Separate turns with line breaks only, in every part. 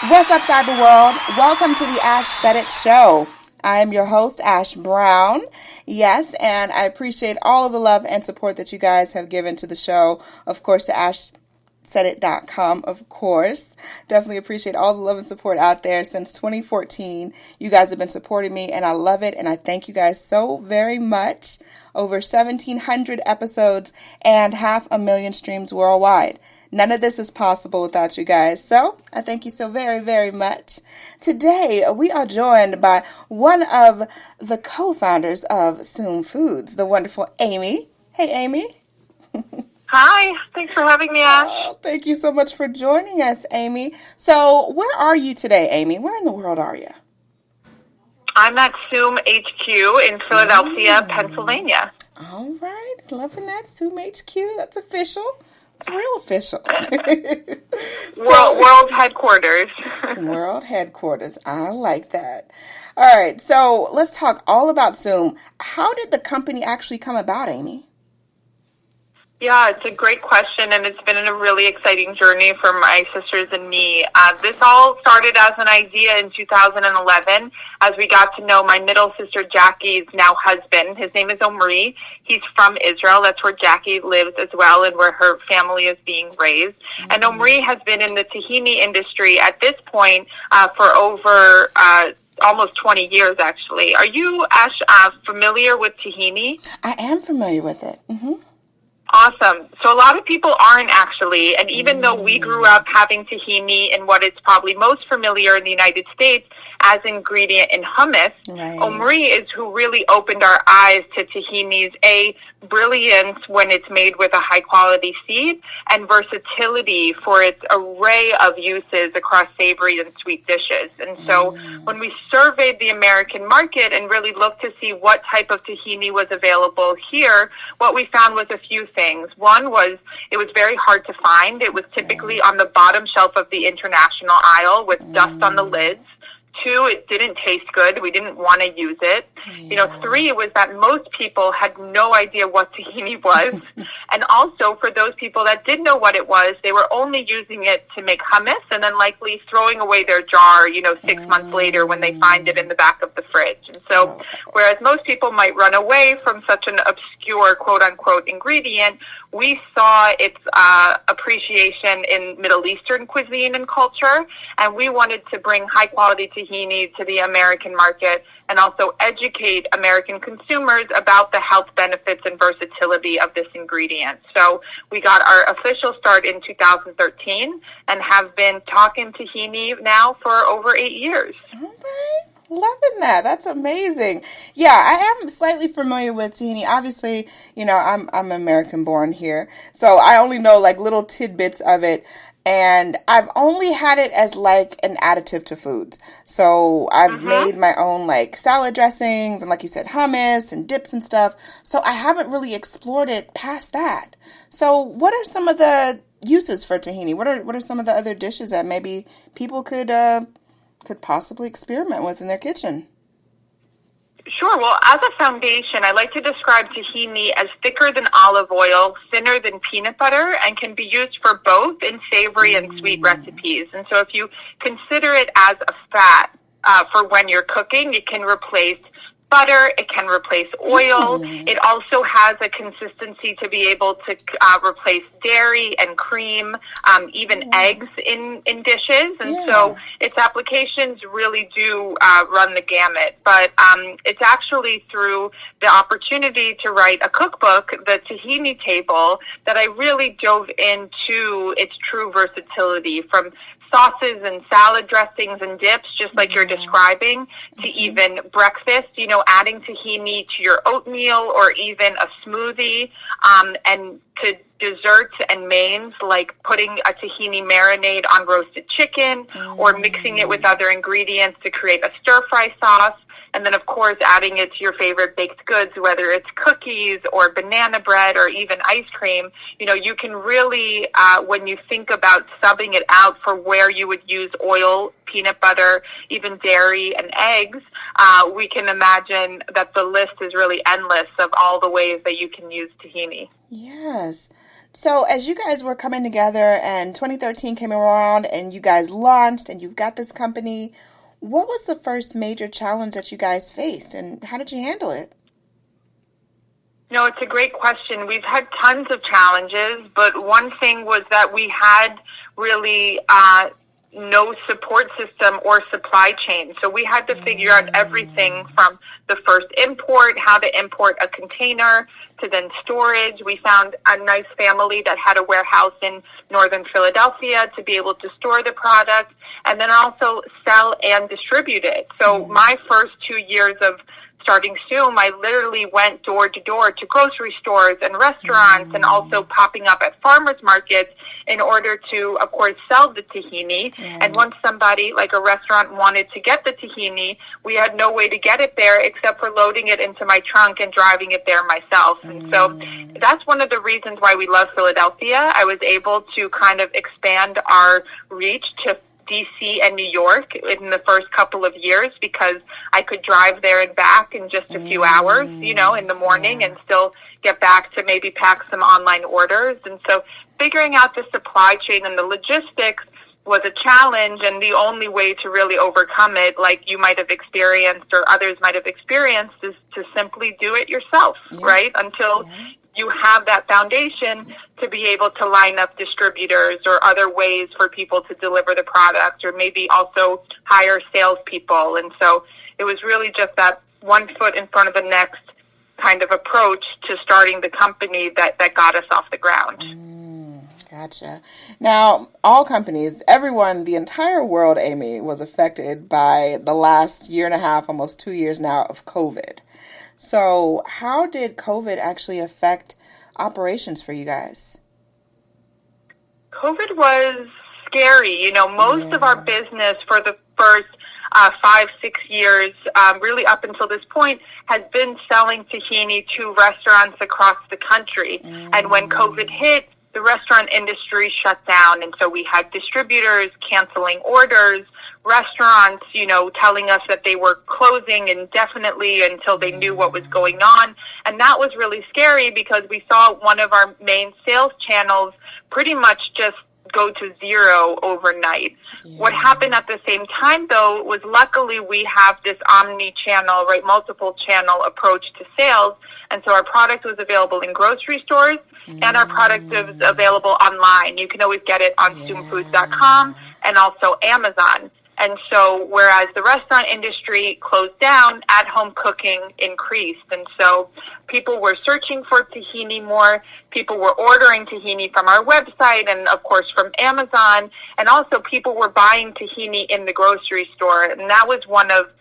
What's up, cyber world? Welcome to the Ash Said It Show. I am your host, Ash Brown. Yes, and I appreciate all of the love and support that you guys have given to the show. Of course, to ashsaidit.com, of course. Definitely appreciate all the love and support out there since 2014. You guys have been supporting me, and I love it, and I thank you guys so very much. Over 1,700 episodes and 500,000 streams worldwide. None of this is possible without you guys. So I thank you so very, very much. Today, we are joined by one of the co-founders of Soom Foods, the wonderful Amy. Hey, Amy.
Hi. Thanks for having me, Ash.
Oh, thank you so much for joining us, Amy. So where are you today, Amy? Where in the world are you?
I'm at Soom HQ in Philadelphia, Pennsylvania.
All right. Loving that. Soom HQ. That's official. It's real official.
World headquarters.
World headquarters. I like that. All right. So let's talk all about Soom. How did the company actually come about, Amy?
Yeah, it's a great question, and it's been a really exciting journey for my sisters and me. This all started as an idea in 2011 as we got to know my middle sister Jackie's now husband. His name is Omri. He's from Israel. That's where Jackie lives as well and where her family is being raised. Mm-hmm. And Omri has been in the tahini industry at this point for over almost 20 years, actually. Are you, Ash, familiar with tahini?
I am familiar with it. Mm-hmm.
Awesome. So a lot of people aren't actually, and even though we grew up having tahini in what is probably most familiar in the United States as ingredient in hummus, right. Omri is who really opened our eyes to tahini's brilliance when it's made with a high quality seed and versatility for its array of uses across savory and sweet dishes. And so when we surveyed the American market and really looked to see what type of tahini was available here, what we found was a few things. One was it was very hard to find. It was typically on the bottom shelf of the international aisle with dust on the lids. 2, it didn't taste good. We didn't want to use it. Yeah. 3 was that most people had no idea what tahini was. And also for those people that did know what it was, they were only using it to make hummus and then likely throwing away their jar, 6 months later when they find it in the back of the fridge. And so whereas most people might run away from such an obscure quote unquote ingredient, we saw its appreciation in Middle Eastern cuisine and culture, and we wanted to bring high-quality tahini to the American market and also educate American consumers about the health benefits and versatility of this ingredient. So we got our official start in 2013 and have been talking tahini now for over 8 years.
All right. Loving that. That's amazing. Yeah, I am slightly familiar with tahini. Obviously, I'm American born here, so I only know like little tidbits of it. And I've only had it as like an additive to food. So I've made my own like salad dressings and like you said, hummus and dips and stuff. So I haven't really explored it past that. So what are some of the uses for tahini? What are some of the other dishes that maybe people could possibly experiment with in their kitchen?
Sure. Well, as a foundation, I like to describe tahini as thicker than olive oil, thinner than peanut butter, and can be used for both in savory and sweet recipes. And so if you consider it as a fat for when you're cooking, it can replace butter, it can replace oil. It also has a consistency to be able to replace dairy and cream, even eggs in dishes. And so its applications really do run the gamut. But it's actually through the opportunity to write a cookbook, the Tahini Table, that I really dove into its true versatility, from sauces and salad dressings and dips, just like you're describing, to even breakfast, adding tahini to your oatmeal or even a smoothie, and to desserts and mains, like putting a tahini marinade on roasted chicken or mixing it with other ingredients to create a stir-fry sauce. And then, of course, adding it to your favorite baked goods, whether it's cookies or banana bread or even ice cream. You can really, when you think about subbing it out for where you would use oil, peanut butter, even dairy and eggs, we can imagine that the list is really endless of all the ways that you can use tahini.
Yes. So as you guys were coming together and 2013 came around and you guys launched and you've got this company, what was the first major challenge that you guys faced and how did you handle it?
No, it's a great question. We've had tons of challenges, but one thing was that we had really no support system or supply chain. So we had to figure out everything from the first import, how to import a container, to then storage. We found a nice family that had a warehouse in northern Philadelphia to be able to store the product and then also sell and distribute it. So my first 2 years of starting Soom, I literally went door to door to grocery stores and restaurants and also popping up at farmers markets in order to, of course, sell the tahini. And once somebody, like a restaurant, wanted to get the tahini, we had no way to get it there except for loading it into my trunk and driving it there myself. And so that's one of the reasons why we love Philadelphia. I was able to kind of expand our reach to DC and New York in the first couple of years because I could drive there and back in just a few hours, in the morning and still get back to maybe pack some online orders. And so figuring out the supply chain and the logistics was a challenge, and the only way to really overcome it, like you might have experienced or others might have experienced, is to simply do it yourself, right? Until you have that foundation to be able to line up distributors or other ways for people to deliver the product, or maybe also hire salespeople. And so it was really just that one foot in front of the next kind of approach to starting the company that got us off the ground.
Gotcha. Now, all companies, everyone, the entire world, Amy, was affected by the last year and a half, almost 2 years now, of COVID. So how did COVID actually affect operations for you guys?
COVID was scary. Most of our business for the first 5-6 years, really up until this point, has been selling tahini to restaurants across the country. And when COVID hit, the restaurant industry shut down. And so we had distributors canceling orders, restaurants, telling us that they were closing indefinitely until they knew what was going on. And that was really scary because we saw one of our main sales channels pretty much just go to zero overnight. What happened at the same time, though, was luckily we have this omni-channel, right, multiple channel approach to sales. And so our product was available in grocery stores and our product is available online. You can always get it on soomfoods.com and also Amazon. And so whereas the restaurant industry closed down, at-home cooking increased. And so people were searching for tahini more. People were ordering tahini from our website and, of course, from Amazon. And also people were buying tahini in the grocery store. And that was one of,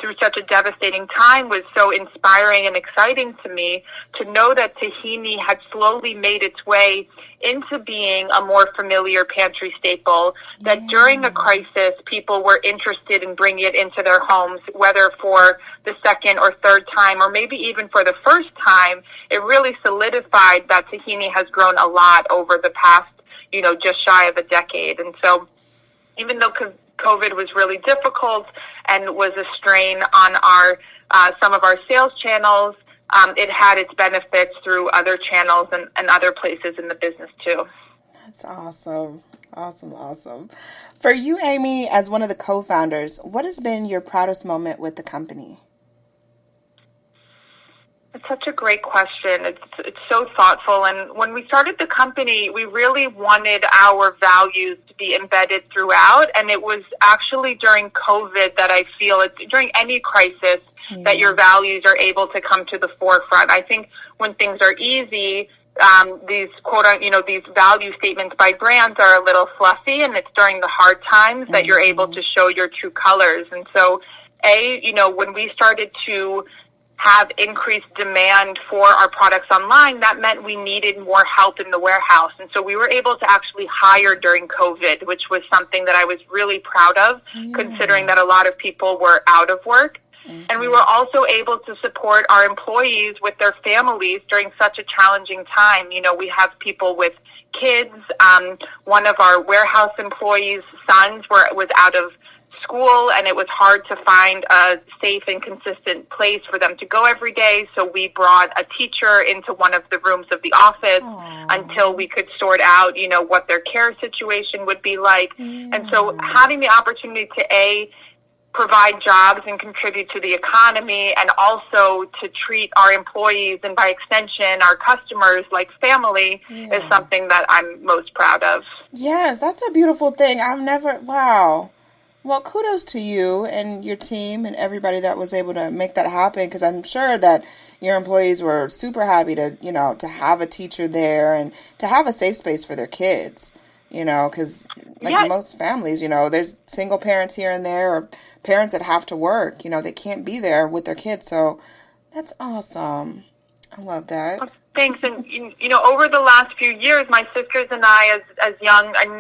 through such a devastating time, was so inspiring and exciting to me to know that tahini had slowly made its way into being a more familiar pantry staple, that during a crisis, people were interested in bringing it into their homes, whether for the second or third time, or maybe even for the first time. It really solidified that tahini has grown a lot over the past, just shy of a decade. And so even though COVID was really difficult and was a strain on our some of our sales channels, it had its benefits through other channels and other places in the business too.
That's awesome. Awesome. For you, Amy, as one of the co-founders, what has been your proudest moment with the company?
It's such a great question. It's so thoughtful. And when we started the company, we really wanted our values to be embedded throughout. And it was actually during COVID that I feel during any crisis that your values are able to come to the forefront. I think when things are easy, these these value statements by brands are a little fluffy, and it's during the hard times that you're able to show your true colors. And so, when we started to have increased demand for our products online, that meant we needed more help in the warehouse. And so we were able to actually hire during COVID, which was something that I was really proud of, considering that a lot of people were out of work. And we were also able to support our employees with their families during such a challenging time. We have people with kids. One of our warehouse employees' sons was out of school, and it was hard to find a safe and consistent place for them to go every day. So we brought a teacher into one of the rooms of the office until we could sort out, what their care situation would be like. And so having the opportunity to provide jobs and contribute to the economy, and also to treat our employees and by extension our customers like family is something that I'm most proud of.
Yes, that's a beautiful thing. Wow. Well, kudos to you and your team and everybody that was able to make that happen, because I'm sure that your employees were super happy to, to have a teacher there and to have a safe space for their kids, because most families, there's single parents here and there, or parents that have to work, they can't be there with their kids. So that's awesome. I love that.
Thanks. And, over the last few years, my sisters and I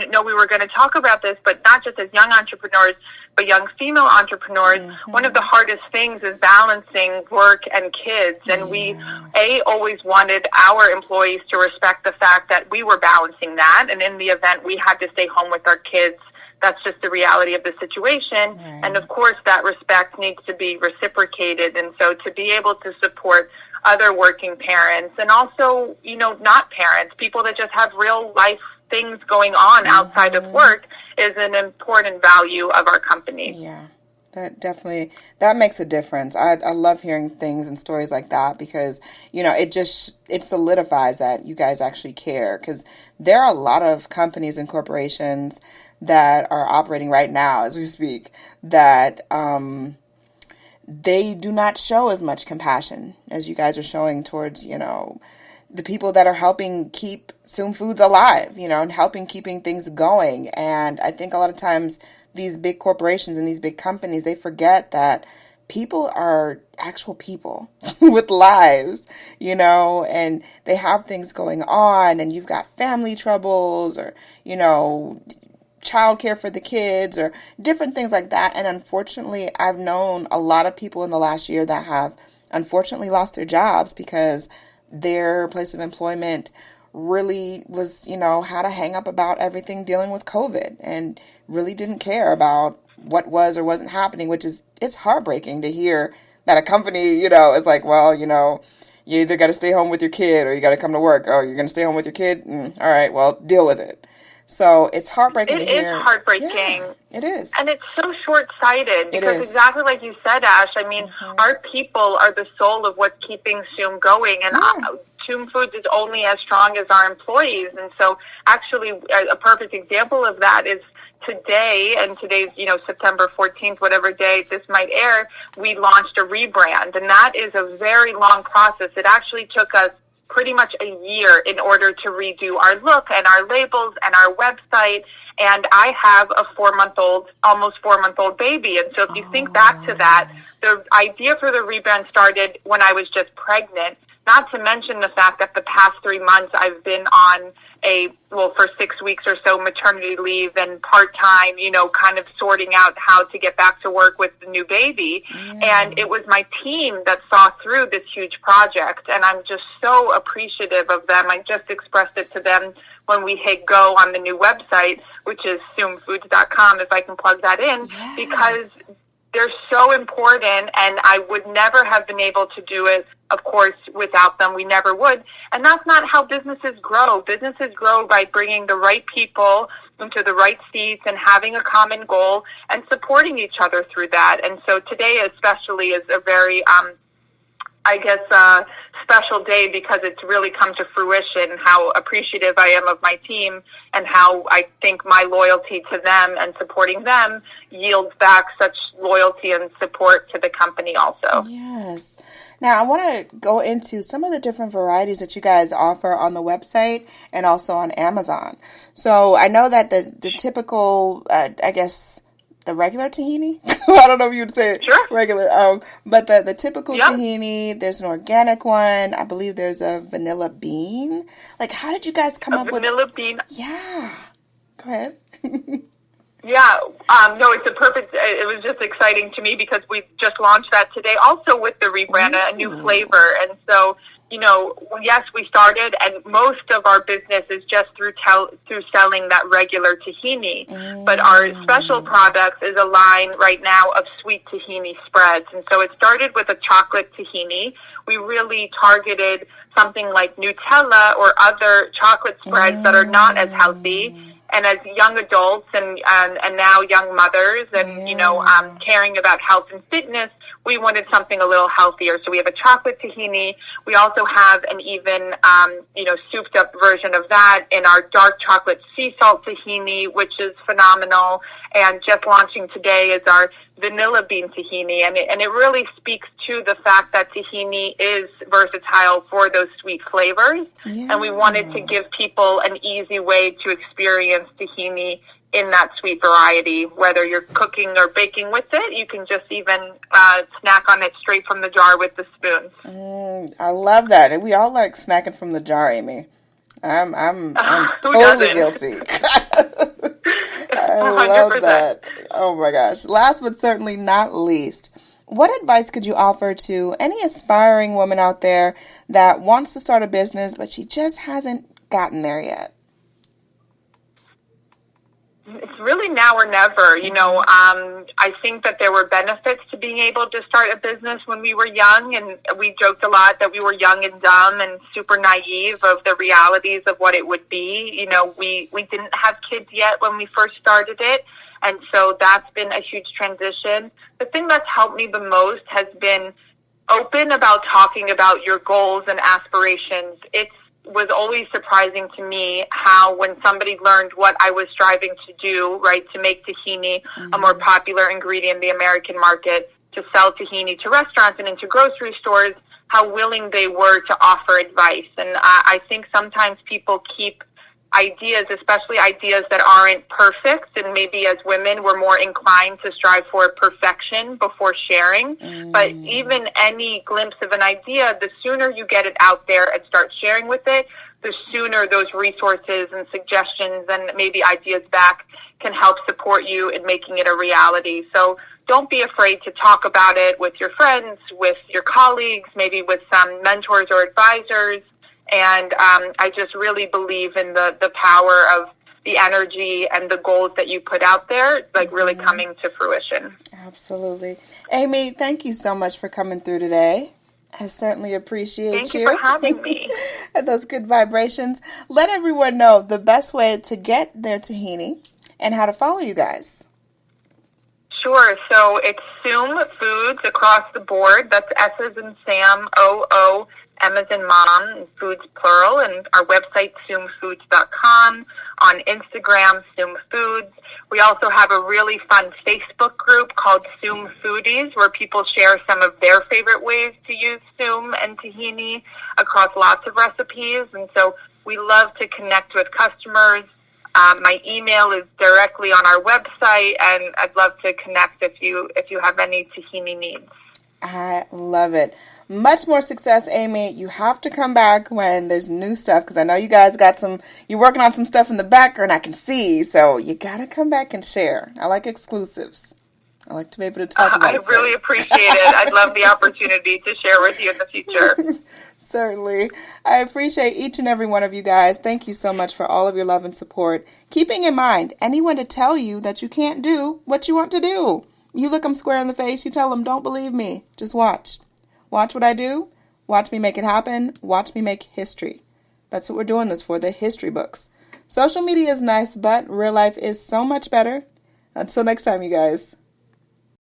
know we were going to talk about this, but not just as young entrepreneurs, but young female entrepreneurs, one of the hardest things is balancing work and kids. And we, always wanted our employees to respect the fact that we were balancing that. And in the event we had to stay home with our kids, that's just the reality of the situation. Right. And of course, that respect needs to be reciprocated. And so to be able to support other working parents, and also, not parents, people that just have real life things going on outside of work, is an important value of our company.
Yeah, that makes a difference. I love hearing things and stories like that, because, it solidifies that you guys actually care, because there are a lot of companies and corporations that are operating right now as we speak that they do not show as much compassion as you guys are showing towards, the people that are helping keep Soom Foods alive, and helping keeping things going. And I think a lot of times these big corporations and these big companies, they forget that people are actual people with lives, and they have things going on, and you've got family troubles, or, childcare for the kids, or different things like that. And unfortunately, I've known a lot of people in the last year that have unfortunately lost their jobs because their place of employment really was, had a hang up about everything dealing with COVID, and really didn't care about what was or wasn't happening, which is, it's heartbreaking to hear that a company, is like, well, you either got to stay home with your kid or you got to come to work. Oh, you're going to stay home with your kid? All right, well, deal with it. So it's heartbreaking to hear.
It is heartbreaking.
Yeah, it is.
And it's so short-sighted, because exactly like you said, Ash, our people are the soul of what's keeping Soom going. And Soom Foods is only as strong as our employees. And so actually a perfect example of that is today, and today's, September 14th, whatever day this might air, we launched a rebrand. And that is a very long process. It actually took us pretty much a year in order to redo our look and our labels and our website. And I have a almost 4-month-old baby. And so if you think back to that, the idea for the rebrand started when I was just pregnant, not to mention the fact that the past 3 months I've been on for 6 weeks or so maternity leave and part-time, kind of sorting out how to get back to work with the new baby. And it was my team that saw through this huge project, and I'm just so appreciative of them. I just expressed it to them when we hit go on the new website, which is soomfoods.com, if I can plug that in, because they're so important, and I would never have been able to do it, of course, without them. We never would. And that's not how businesses grow. Businesses grow by bringing the right people into the right seats and having a common goal and supporting each other through that. And so today especially is a very, special day, because it's really come to fruition how appreciative I am of my team, and how I think my loyalty to them and supporting them yields back such loyalty and support to the company also.
Yes. Now, I want to go into some of the different varieties that you guys offer on the website and also on Amazon. So I know that the typical, the regular tahini. I don't know if you'd say it regular. But the typical tahini, there's an organic one. I believe there's a vanilla bean. Like, how did you guys come up with
vanilla bean?
Yeah. Go ahead.
It was just exciting to me because we just launched that today, also with the rebrand, a new flavor. And so yes, we started, and most of our business is just through selling that regular tahini. But our special products is a line right now of sweet tahini spreads. And so it started with a chocolate tahini. We really targeted something like Nutella or other chocolate spreads that are not as healthy. And as young adults and now young mothers and, caring about health and fitness, we wanted something a little healthier. So we have a chocolate tahini. We also have an even, souped up version of that in our dark chocolate sea salt tahini, which is phenomenal. And just launching today is our vanilla bean tahini. And it really speaks to the fact that tahini is versatile for those sweet flavors. Yeah. And we wanted to give people an easy way to experience tahini in that sweet variety. Whether you're cooking or baking with it, you can just even snack on it straight from the jar with the spoon.
I love that. And we all like snacking from the jar, Amy. I'm totally guilty. I 100%. Love that. Oh my gosh. Last but certainly not least, what advice could you offer to any aspiring woman out there that wants to start a business, but she just hasn't gotten there yet?
It's really now or never. I think that there were benefits to being able to start a business when we were young, and we joked a lot that we were young and dumb and super naive of the realities of what it would be. We didn't have kids yet when we first started it, and so that's been a huge transition. The thing that's helped me the most has been open about talking about your goals and aspirations. It was always surprising to me how when somebody learned what I was striving to do, right, to make tahini a more popular ingredient in the American market, to sell tahini to restaurants and into grocery stores, how willing they were to offer advice. And I think sometimes people keep ideas, especially ideas that aren't perfect, and maybe as women we're more inclined to strive for perfection before sharing. But even any glimpse of an idea, the sooner you get it out there and start sharing with it, the sooner those resources and suggestions and maybe ideas back can help support you in making it a reality. So don't be afraid to talk about it with your friends, with your colleagues, maybe with some mentors or advisors. And I just really believe in the power of the energy and the goals that you put out there, like really coming to fruition.
Absolutely. Amy, thank you so much for coming through today. I certainly appreciate
Thank you for having me.
And those good vibrations. Let everyone know the best way to get their tahini and how to follow you guys.
Sure. So it's Soom Foods across the board. That's S as in Sam, O, M as in Mom, Foods plural, and our website, soomfoods.com. On Instagram, Soom Foods. We also have a really fun Facebook group called Soom Foodies, where people share some of their favorite ways to use Soom and tahini across lots of recipes. And so we love to connect with customers. My email is directly on our website, and I'd love to connect if you have any tahini needs.
I love it. Much more success, Amy. You have to come back when there's new stuff, because I know you guys you're working on some stuff in the background I can see, so you got to come back and share. I like exclusives. I like to be able to talk about it.
I really appreciate it. I'd love the opportunity to share with you in the future.
Certainly. I appreciate each and every one of you guys. Thank you so much for all of your love and support. Keeping in mind, anyone to tell you that you can't do what you want to do. You look them square in the face, you tell them, don't believe me. Just watch. Watch what I do. Watch me make it happen. Watch me make history. That's what we're doing this for, the history books. Social media is nice, but real life is so much better. Until next time, you guys.